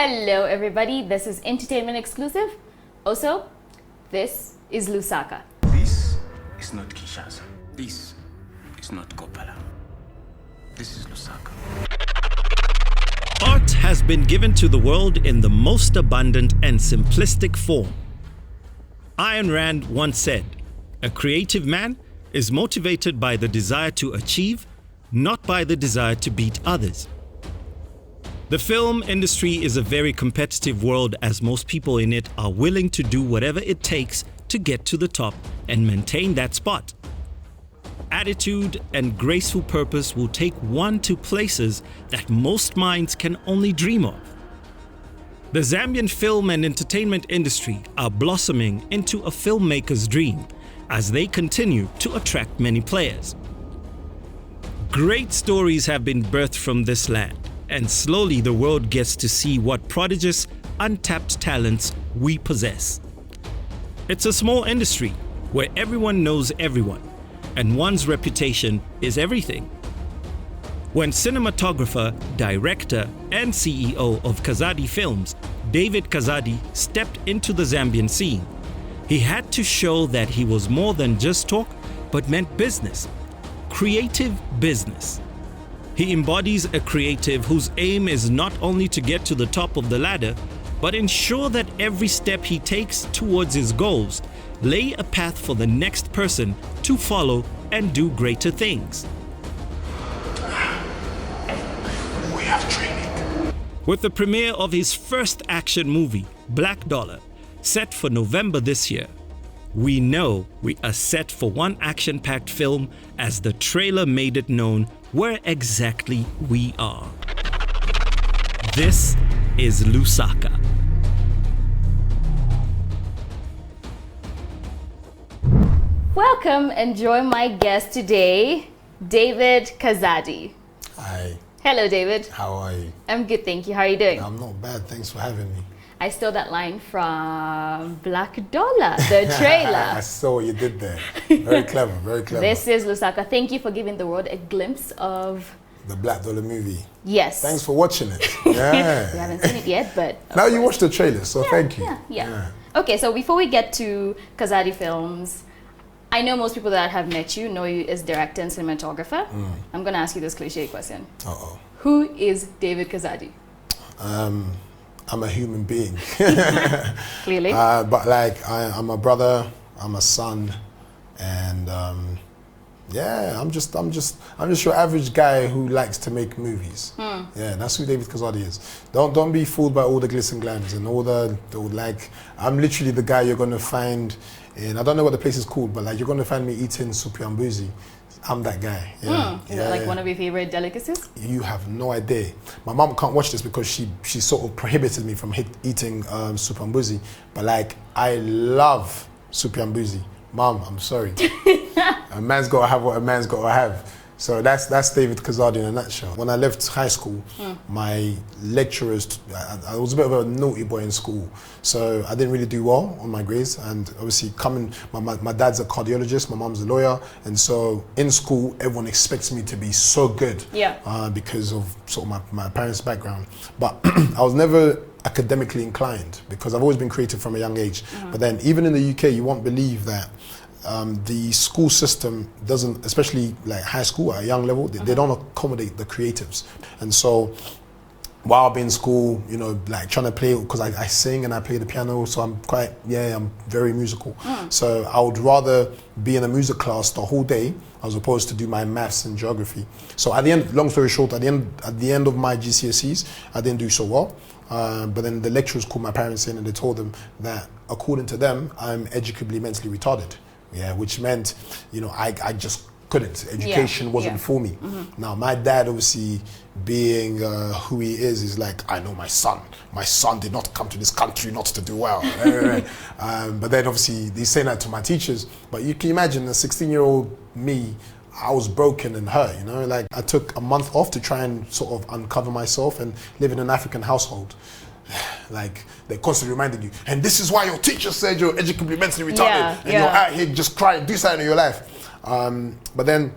Hello everybody, this is Entertainment Exclusive. Also, this is Lusaka. This is not Kinshasa. This is not Kampala. This is Lusaka. Art has been given to the world in the most abundant and simplistic form. Ayn Rand once said, "A creative man is motivated by the desire to achieve, not by the desire to beat others." The film industry is a very competitive world, as most people in it are willing to do whatever it takes to get to the top and maintain that spot. Attitude and graceful purpose will take one to places that most minds can only dream of. The Zambian film and entertainment industry are blossoming into a filmmaker's dream as they continue to attract many players. Great stories have been birthed from this land, and slowly the world gets to see what prodigious, untapped talents we possess. It's a small industry where everyone knows everyone, and one's reputation is everything. When cinematographer, director, and CEO of Kazadi Films, David Kazadi, stepped into the Zambian scene, he had to show that he was more than just talk, but meant business, creative business. He embodies a creative whose aim is not only to get to the top of the ladder, but ensure that every step he takes towards his goals lay a path for the next person to follow and do greater things. We have training. With the premiere of his first action movie, Black Dollar, set for November this year, we know we are set for one action-packed film, as the trailer made it known where exactly we are. This is Lusaka. Welcome and join my guest today, David Kazadi. Hi, Hello David. how are you? I'm good, thank you. How are you doing? I'm not bad, thanks for having me. I stole that line from Black Dollar, the I trailer. saw what you did there. Very clever, very clever. This is Lusaka. Thank you for giving the world a glimpse of... The Black Dollar movie. Yes. Thanks for watching it. We Yeah. haven't seen it yet, but... of Now you course. watched the trailer, so thank you. Yeah. Okay, so before we get to Kazadi Films, I know most people that have met you know you as director and cinematographer. I'm going to ask you this cliche question. Uh-oh. Who is David Kazadi? I'm a human being. Clearly. But like, I'm a brother, I'm a son, and yeah, I'm just your average guy who likes to make movies. Yeah, that's who David Kazadi is. Don't be fooled by all the glitz and glams and all the like. I'm literally the guy you're gonna find in, I don't know what the place is called, but like you're gonna find me eating supiambuzi. I'm that guy. Yeah. Is that like one of your favorite delicacies? You have no idea. My mom can't watch this because she sort of prohibited me from eating supiambuzi. But like, I love supiambuzi. Mom, I'm sorry. A man's got to have what a man's got to have. So that's David Kazadi in a nutshell. When I left high school, my lecturers, I was a bit of a naughty boy in school, so I didn't really do well on my grades. And obviously, my dad's a cardiologist, my mom's a lawyer, and so in school, everyone expects me to be so good, because of sort of my parents' background. But I was never academically inclined because I've always been creative from a young age. But then, even in the UK, you won't believe that. The school system doesn't, especially like high school at a young level, they don't accommodate the creatives. And so while I've been in school, you know, like trying to play, because I sing and I play the piano, so I'm very musical. So I would rather be in a music class the whole day as opposed to do my maths and geography. So at the end, long story short, at the end of my GCSEs, I didn't do so well. But then the lecturers called my parents in and they told them that according to them, I'm educably mentally retarded. Yeah, which meant, you know, I just couldn't. Education wasn't for me. Now, my dad, obviously, being who he is like, I know my son. My son did not come to this country not to do well. But then, obviously, he's saying that to my teachers. But you can imagine a 16-year-old me, I was broken and hurt, you know? Like, I took a month off to try and sort of uncover myself and live in an African household. Like, they're constantly reminding you, and this is why your teacher said you're educably mentally retarded, and you're out here just crying, do something in your life. But then,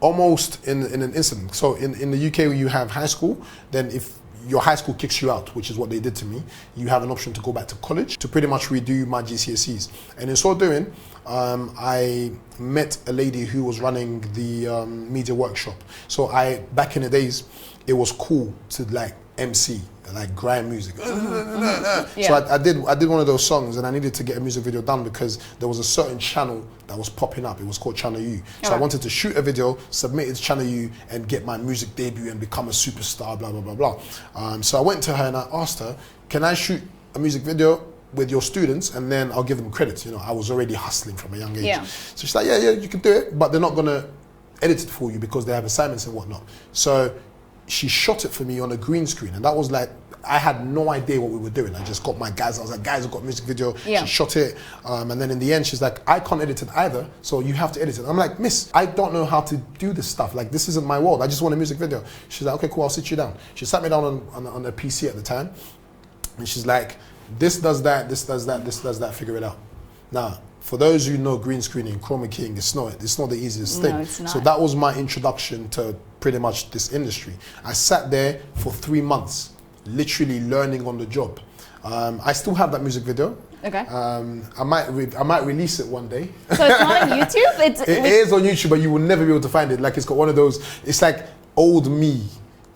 almost in an instant, so in the UK where you have high school, then if your high school kicks you out, which is what they did to me. You have an option to go back to college to pretty much redo my GCSEs. And in so doing, I met a lady who was running the media workshop. So back in the days, it was cool to like MC, like grime music. Yeah. So I did one of those songs, and I needed to get a music video done because there was a certain channel that was popping up. It was called Channel U. So I wanted to shoot a video, submit it to Channel U, and get my music debut and become a superstar, blah, blah, blah, blah. So I went to her and I asked her, can I shoot a music video with your students, and then I'll give them credit. You know, I was already hustling from a young age. Yeah. So she's like, yeah, you can do it, but they're not gonna edit it for you because they have assignments and whatnot. So she shot it for me on a green screen, and that was like, I had no idea what we were doing. I just got my guys, I was like, guys, I've got a music video. Yeah. She shot it, and then in the end, she's like, I can't edit it either, so you have to edit it. I'm like, miss, I don't know how to do this stuff. Like, this isn't my world. I just want a music video. She's like, okay, cool, I'll sit you down. She sat me down on a PC at the time, and she's like, this does that, this does that, this does that, figure it out. Now, for those who know green screening, chroma keying, it's not the easiest thing. No, it's not. So that was my introduction to pretty much this industry. I sat there for 3 months, literally learning on the job. I still have that music video. Okay. I might release it one day. So it's not on YouTube? It is on YouTube, but you will never be able to find it. Like, it's got one of those, it's like old me.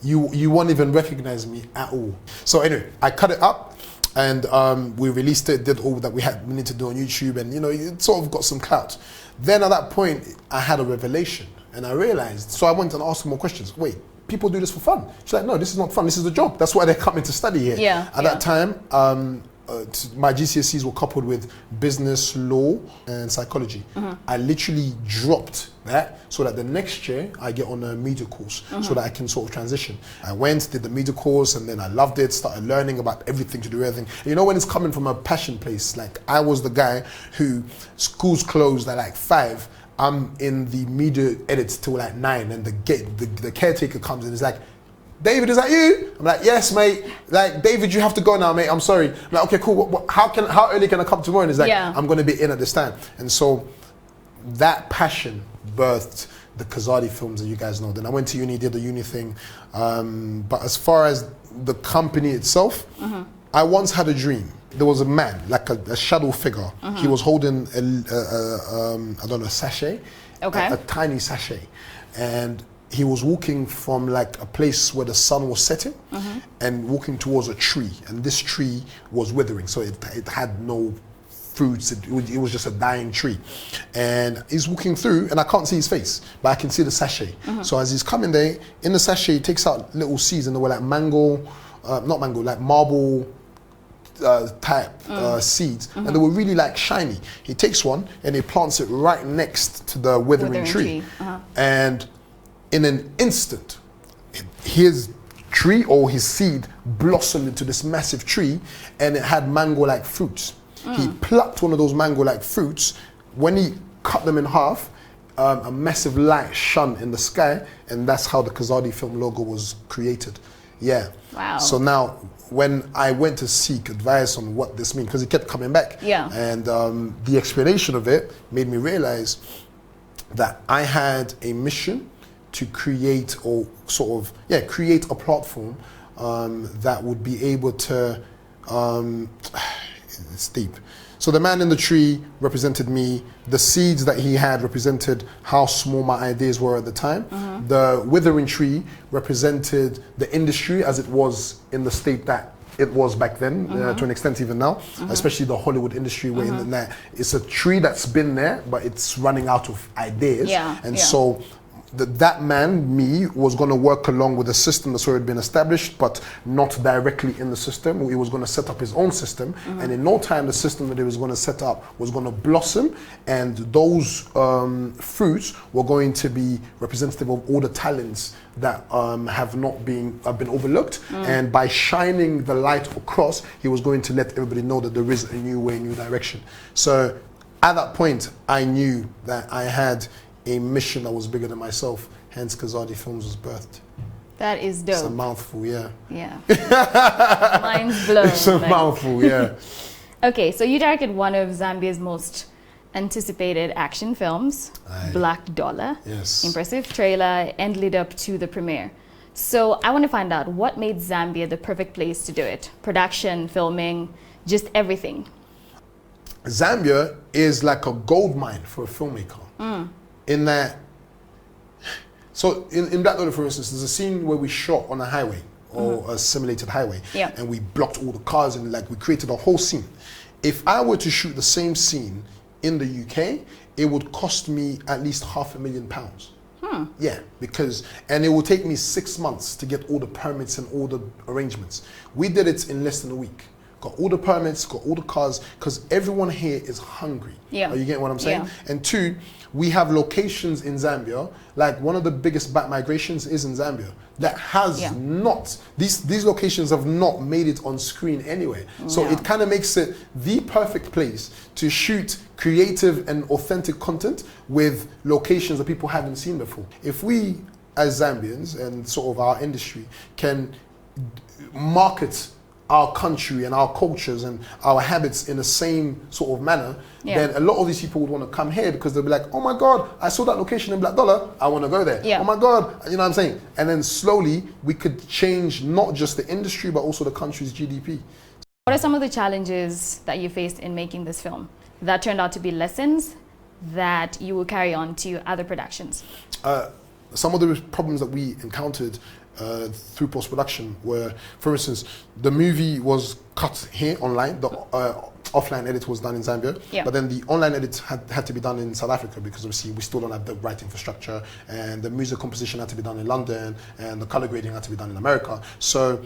You won't even recognize me at all. So anyway, I cut it up, and we released it, did all that we needed to do on YouTube, and you know, it sort of got some clout. Then at that point, I had a revelation, and I realized, so I went and asked more questions. Wait, people do this for fun? She's like, no, this is not fun, this is the job. That's why they're coming to study here. Yeah. At that time, my GCSEs were coupled with business, law, and psychology. I literally dropped that so that the next year I get on a media course so that I can sort of transition. I went, did the media course, and then I loved it, started learning about everything to do everything. And you know, when it's coming from a passion place, like I was the guy who, schools closed at like 5, I'm in the media edits till like 9, and the caretaker comes in, is like, David, is that you? I'm like, yes, mate. Like, David, you have to go now, mate. I'm sorry. I'm like, okay, cool. How early can I come tomorrow? And he's like, Yeah. I'm going to be in at this time. And so that passion birthed the Kazadi films that you guys know. Then I went to uni, did the uni thing. But as far as the company itself, I once had a dream. There was a man, like a shadow figure. He was holding I don't know, a sachet, Okay. a tiny sachet, and he was walking from like a place where the sun was setting and walking towards a tree, and this tree was withering, so it had no fruits. It was just a dying tree, and he's walking through, and I can't see his face, but I can see the sachet. So as he's coming there, in the sachet, he takes out little seeds, and they were like like marble type seeds, and they were really like shiny. He takes one and he plants it right next to the withering tree. And in an instant, his tree or his seed blossomed into this massive tree, and it had mango-like fruits. He plucked one of those mango-like fruits. When he cut them in half, a massive light shone in the sky, and that's how the Kazadi film logo was created. Yeah. Wow. So now, when I went to seek advice on what this means, because it kept coming back, and the explanation of it made me realize that I had a mission to create, or sort of, create a platform that would be able to, it's deep. So the man in the tree represented me. The seeds that he had represented how small my ideas were at the time. The withering tree represented the industry as it was in the state that it was back then, to an extent even now, especially the Hollywood industry, where in that it's a tree that's been there, but it's running out of ideas. So that man, me, was going to work along with a system that's already been established, but not directly in the system. He was going to set up his own system, and in no time, the system that he was going to set up was going to blossom, and those fruits were going to be representative of all the talents that have been overlooked. And by shining the light across, he was going to let everybody know that there is a new way, a new direction. So at that point, I knew that I had a mission that was bigger than myself, hence Kazadi Films was birthed. That is dope. It's a mouthful, yeah. Yeah. Mind's blown. It's a mouthful, yeah. Okay, so you directed one of Zambia's most anticipated action films, Aye. Black Dollar. Yes. Impressive trailer and lead up to the premiere. So I want to find out what made Zambia the perfect place to do it. Production, filming, just everything. Zambia is like a gold mine for a filmmaker. In that, so in Black Dollar, for instance, there's a scene where we shot on a highway or a simulated highway, and we blocked all the cars and like we created a whole scene. If I were to shoot the same scene in the UK, it would cost me at least £500,000. Yeah, and it will take me 6 months to get all the permits and all the arrangements. We did it in less than a week. Got all the permits, got all the cars, because everyone here is hungry. Yeah. Are you getting what I'm saying? Yeah. And two, we have locations in Zambia, like one of the biggest bat migrations is in Zambia, that has not, these locations have not made it on screen anywhere. So it kind of makes it the perfect place to shoot creative and authentic content with locations that people haven't seen before. If we, as Zambians and sort of our industry, can market our country and our cultures and our habits in the same sort of manner, then a lot of these people would want to come here because they'll be like, oh my God, I saw that location in Black Dollar, I want to go there. Oh my God, you know what I'm saying? And then slowly we could change not just the industry, but also the country's GDP. What are some of the challenges that you faced in making this film that turned out to be lessons that you will carry on to other productions? Some of the problems that we encountered through post-production were, for instance, the movie was cut here online, the offline edit was done in Zambia, but then the online edit had to be done in South Africa because obviously we still don't have the right infrastructure, and the music composition had to be done in London, and the color grading had to be done in America. So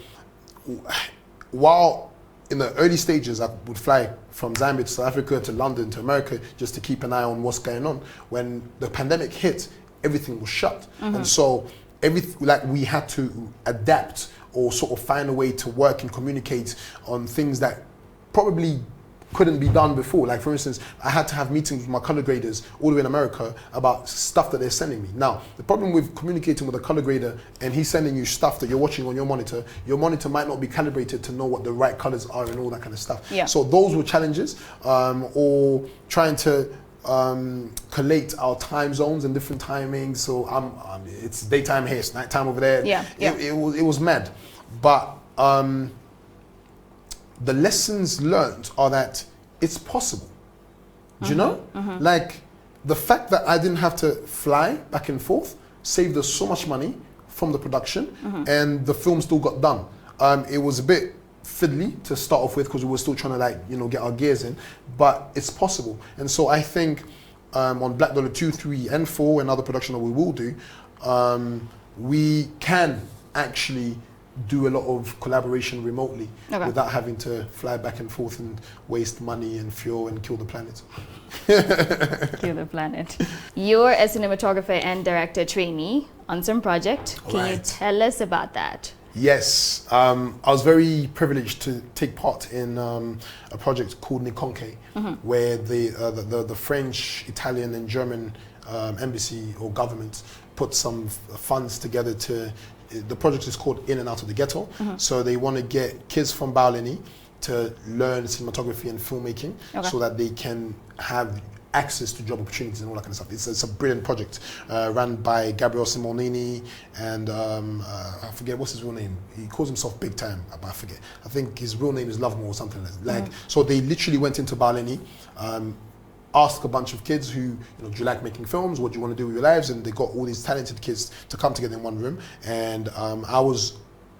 while in the early stages I would fly from Zambia to South Africa to London to America just to keep an eye on what's going on, when the pandemic hit, everything was shut. And so we had to adapt or sort of find a way to work and communicate on things that probably couldn't be done before. Like for instance, I had to have meetings with my color graders all the way in America about stuff that they're sending me. Now, the problem with communicating with a color grader and he's sending you stuff that you're watching on your monitor might not be calibrated to know what the right colors are and all that kind of stuff. So those were challenges, or trying to collate our time zones and different timings. So it's daytime here, it's nighttime over there. It was mad. But the lessons learned are that it's possible. Do you know? Like the fact that I didn't have to fly back and forth saved us so much money from the production, and the film still got done. It was a bit fiddly to start off with because we were still trying to get our gears in, but it's possible. And so I think on Black Dollar 2, 3 and 4 and other production that we will do, we can actually do a lot of collaboration remotely without having to fly back and forth and waste money and fuel and kill the planet. Kill the planet. You're a cinematographer and director trainee on some project. Can you tell us about that? Yes, I was very privileged to take part in a project called Nikonke, where the French, Italian and German embassy or government put some funds together to, the project is called In and Out of the Ghetto. So they want to get kids from Baulini to learn cinematography and filmmaking so that they can have access to job opportunities and all that kind of stuff. It's a brilliant project run by Gabriel Simonini and I forget what's his real name. He calls himself Big Time, but I forget. I think his real name is Lovemore or something like that. So they literally went into Baulini, asked a bunch of kids who, do you like making films? What do you want to do with your lives? And they got all these talented kids to come together in one room. And I was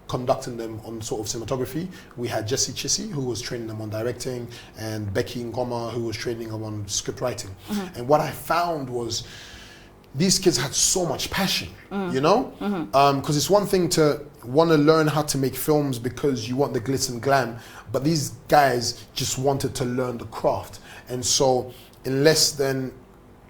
conducting them on sort of cinematography. We had Jesse Chissy, who was training them on directing, and Becky Ngoma, who was training them on script writing. And what I found was these kids had so much passion, because it's one thing to want to learn how to make films because you want the glitz and glam, but these guys just wanted to learn the craft. And so in less than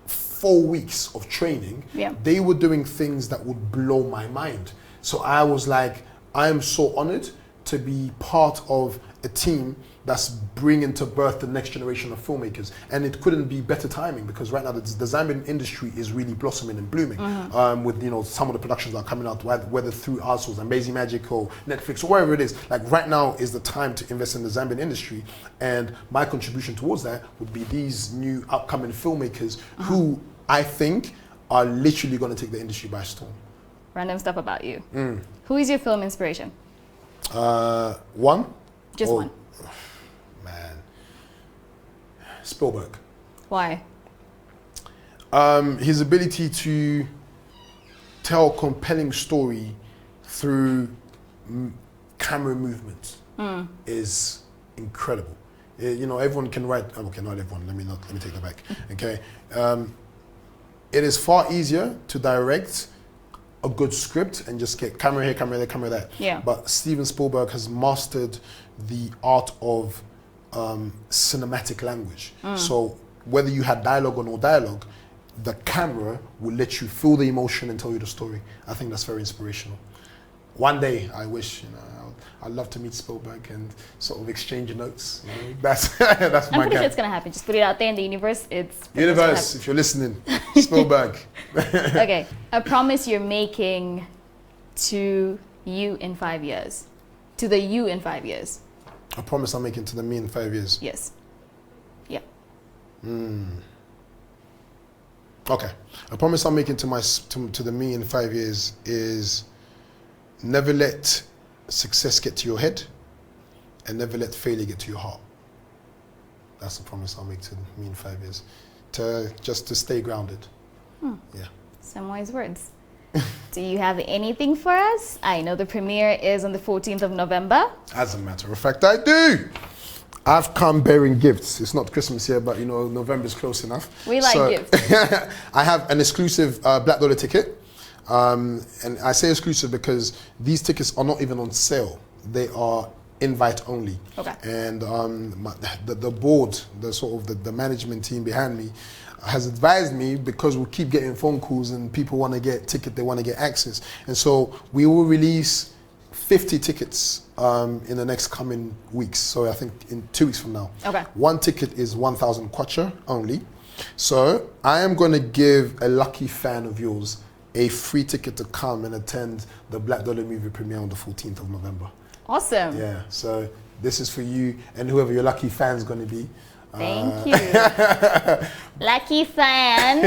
4 weeks of training, they were doing things that would blow my mind. So I was like, I am so honored to be part of a team that's bringing to birth the next generation of filmmakers. And it couldn't be better timing because right now the Zambian industry is really blossoming and blooming with some of the productions that are coming out, whether through us or Amazing Magic or Netflix or wherever it is. Like right now is the time to invest in the Zambian industry, and my contribution towards that would be these new upcoming filmmakers who I think are literally going to take the industry by storm. random stuff about you. Who is your film inspiration? One? Just one. Man. Spielberg. Why? His ability to tell a compelling story through camera movements is incredible. You know, everyone can write. Okay, not everyone. Let me take that back. Okay, it is far easier to direct a good script and just get camera here, camera there, camera there. Yeah. But Steven Spielberg has mastered the art of cinematic language. So whether you had dialogue or no dialogue, the camera will let you feel the emotion and tell you the story. I think that's very inspirational. One day, I wish, you know, I'd love to meet Spielberg and sort of exchange notes. You know, that's I'm my pretty sure it's gonna happen. Just put it out there in the universe. Universe, if you're listening, Spielberg. Okay, a promise you're making to you in 5 years. To the you in 5 years. A promise I'm making to the me in 5 years. Yes. Yeah. Okay. A promise I'm making to the me in 5 years is never let success get to your head and never let failure get to your heart. That's the promise I'll make to me in 5 years. To stay grounded. Yeah. Some wise words. Do you have anything for us? I know the premiere is on the 14th of November. As a matter of fact, I do. I've come bearing gifts. It's not Christmas yet, but you know, November's close enough. We like gifts. I have an exclusive Black Dollar ticket. And I say exclusive because these tickets are not even on sale. They are invite only. Okay. And the board, the management team behind me has advised me, because we keep getting phone calls and people want to get ticket, they want to get access. And so we will release 50 tickets in the next coming weeks. So I think in 2 weeks from now. Okay. One ticket is 1,000 kwacha only. So I am going to give a lucky fan of yours a free ticket to come and attend the Black Dollar movie premiere on the 14th of November. Awesome. Yeah, so this is for you and whoever your lucky fan's going to be. Thank you. Lucky fan.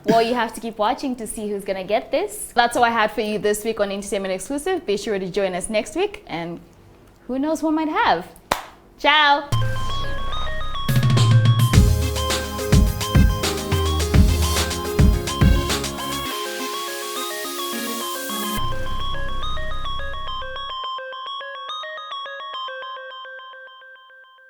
Well, you have to keep watching to see who's going to get this. That's all I had for you this week on Entertainment Exclusive. Be sure to join us next week, and who knows what might have. Ciao.